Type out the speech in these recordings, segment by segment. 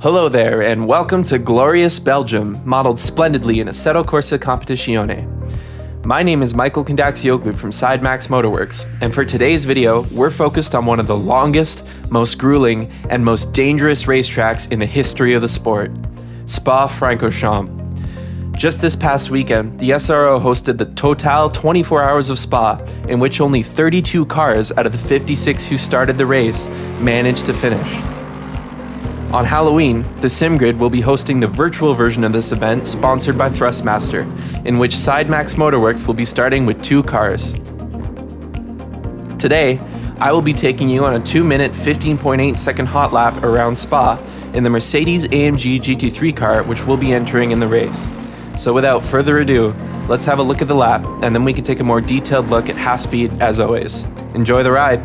Hello there, and welcome to glorious Belgium, modeled splendidly in Assetto Corsa Competizione. My name is Michael Kundakcioglu from SideMax Motorworks, and for today's video, we're focused on one of the longest, most grueling, and most dangerous racetracks in the history of the sport, Spa Francorchamps. Just this past weekend, the SRO hosted the Total 24 Hours of Spa, in which only 32 cars out of the 56 who started the race managed to finish. On Halloween, the SimGrid will be hosting the virtual version of this event sponsored by Thrustmaster, in which SideMax Motorworks will be starting with 2 cars. Today, I will be taking you on a 2-minute, 15.8 second hot lap around Spa in the Mercedes AMG GT3 car, which will be entering in the race. So without further ado, let's have a look at the lap, and then we can take a more detailed look at half speed as always. Enjoy the ride!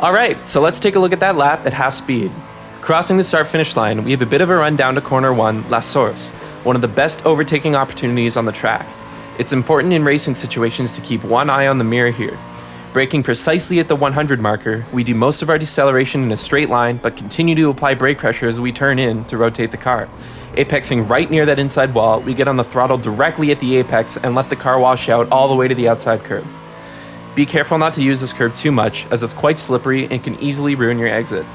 Alright, so let's take a look at that lap at half speed. Crossing the start-finish line, we have a bit of a run down to corner 1, La Source, one of the best overtaking opportunities on the track. It's important in racing situations to keep one eye on the mirror here. Braking precisely at the 100 marker, we do most of our deceleration in a straight line, but continue to apply brake pressure as we turn in to rotate the car. Apexing right near that inside wall, we get on the throttle directly at the apex and let the car wash out all the way to the outside curb. Be careful not to use this curb too much, as it's quite slippery and can easily ruin your exit.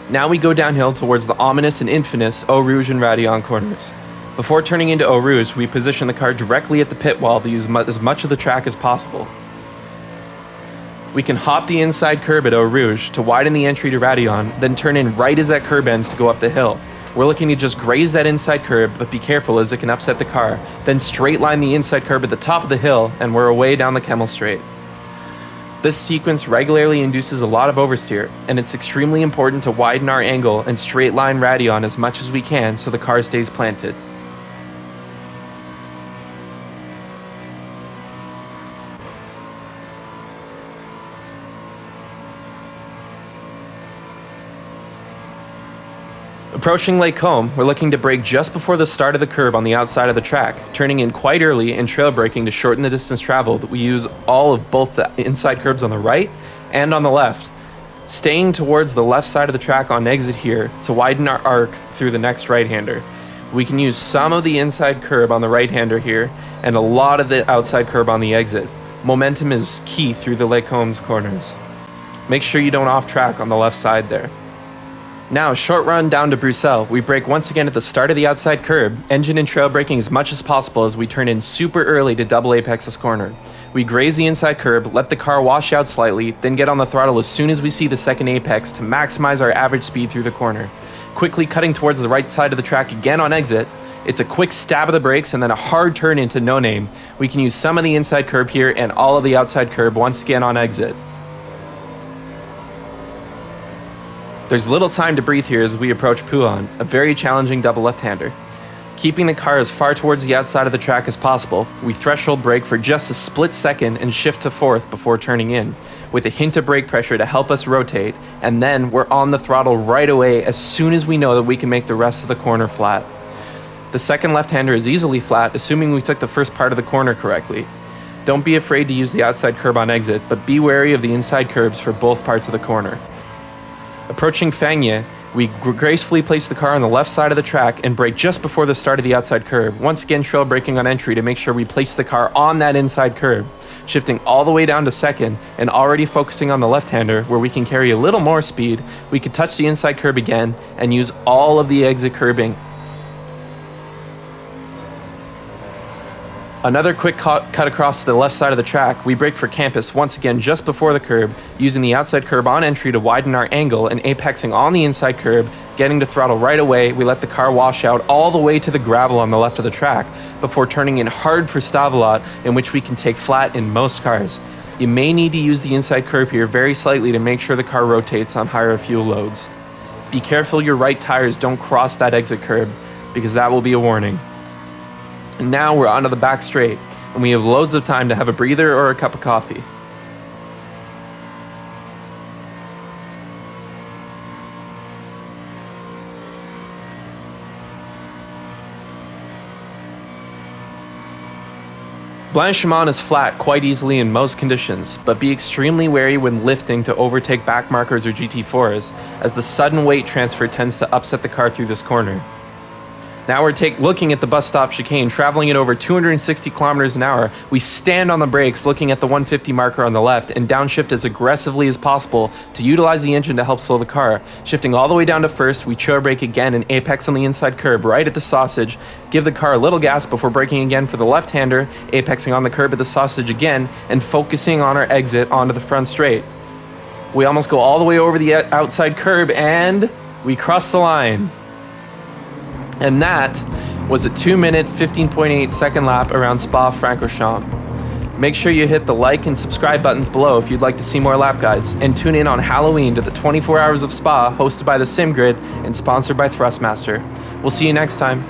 Now we go downhill towards the ominous and infamous Eau Rouge and Radillon corners. Before turning into Eau Rouge, we position the car directly at the pit wall to use as much of the track as possible. We can hop the inside curb at Eau Rouge to widen the entry to Radillon, then turn in right as that curb ends to go up the hill. We're looking to just graze that inside curb, but be careful as it can upset the car. Then straight line the inside curb at the top of the hill, and we're away down the Kemmel Straight. This sequence regularly induces a lot of oversteer, and it's extremely important to widen our angle and straight line Radillon as much as we can so the car stays planted. Approaching Lake Combe, we're looking to brake just before the start of the curve on the outside of the track, turning in quite early and trail braking to shorten the distance traveled. We use all of both the inside curbs on the right and on the left. staying towards the left side of the track on exit here to widen our arc through the next right-hander. We can use some of the inside curb on the right-hander here and a lot of the outside curb on the exit. Momentum is key through the Les Combes corners. Make sure you don't off track on the left side there. Now, short run down to Bruxelles. We brake once again at the start of the outside curb, engine and trail braking as much as possible as we turn in super early to double apex this corner. We graze the inside curb, let the car wash out slightly, then get on the throttle as soon as we see the second apex to maximize our average speed through the corner. Quickly cutting towards the right side of the track again on exit. It's a quick stab of the brakes and then a hard turn into no name. We can use some of the inside curb here and all of the outside curb once again on exit. There's little time to breathe here as we approach Pouhon, a very challenging double left-hander. Keeping the car as far towards the outside of the track as possible, we threshold brake for just a split second and shift to fourth before turning in, with a hint of brake pressure to help us rotate, and then we're on the throttle right away as soon as we know that we can make the rest of the corner flat. The second left-hander is easily flat, assuming we took the first part of the corner correctly. Don't be afraid to use the outside curb on exit, but be wary of the inside curbs for both parts of the corner. Approaching Fagnes, we gracefully place the car on the left side of the track and brake just before the start of the outside curb, once again trail braking on entry to make sure we place the car on that inside curb, shifting all the way down to second and already focusing on the left-hander where we can carry a little more speed. We could touch the inside curb again and use all of the exit curbing. Another quick cut across the left side of the track. We brake for Campus once again just before the curb, using the outside curb on entry to widen our angle and apexing on the inside curb, getting to throttle right away. We let the car wash out all the way to the gravel on the left of the track before turning in hard for Stavelot, in which we can take flat in most cars. You may need to use the inside curb here very slightly to make sure the car rotates on higher fuel loads. Be careful your right tires don't cross that exit curb, because that will be a warning. And now we're onto the back straight, and we have loads of time to have a breather or a cup of coffee. Blanchimont is flat quite easily in most conditions, but be extremely wary when lifting to overtake backmarkers or GT4s, as the sudden weight transfer tends to upset the car through this corner. Now we're looking at the bus stop chicane, traveling at over 260 kilometers an hour. We stand on the brakes, looking at the 150 marker on the left, and downshift as aggressively as possible to utilize the engine to help slow the car. Shifting all the way down to first, we trail brake again and apex on the inside curb right at the sausage. Give the car a little gas before braking again for the left-hander, apexing on the curb at the sausage again, and focusing on our exit onto the front straight. We almost go all the way over the outside curb, and we cross the line. And that was a 2-minute, 15.8 second lap around Spa Francorchamps. Make sure you hit the like and subscribe buttons below if you'd like to see more lap guides, and tune in on Halloween to the 24 Hours of Spa hosted by the SimGrid and sponsored by Thrustmaster. We'll see you next time.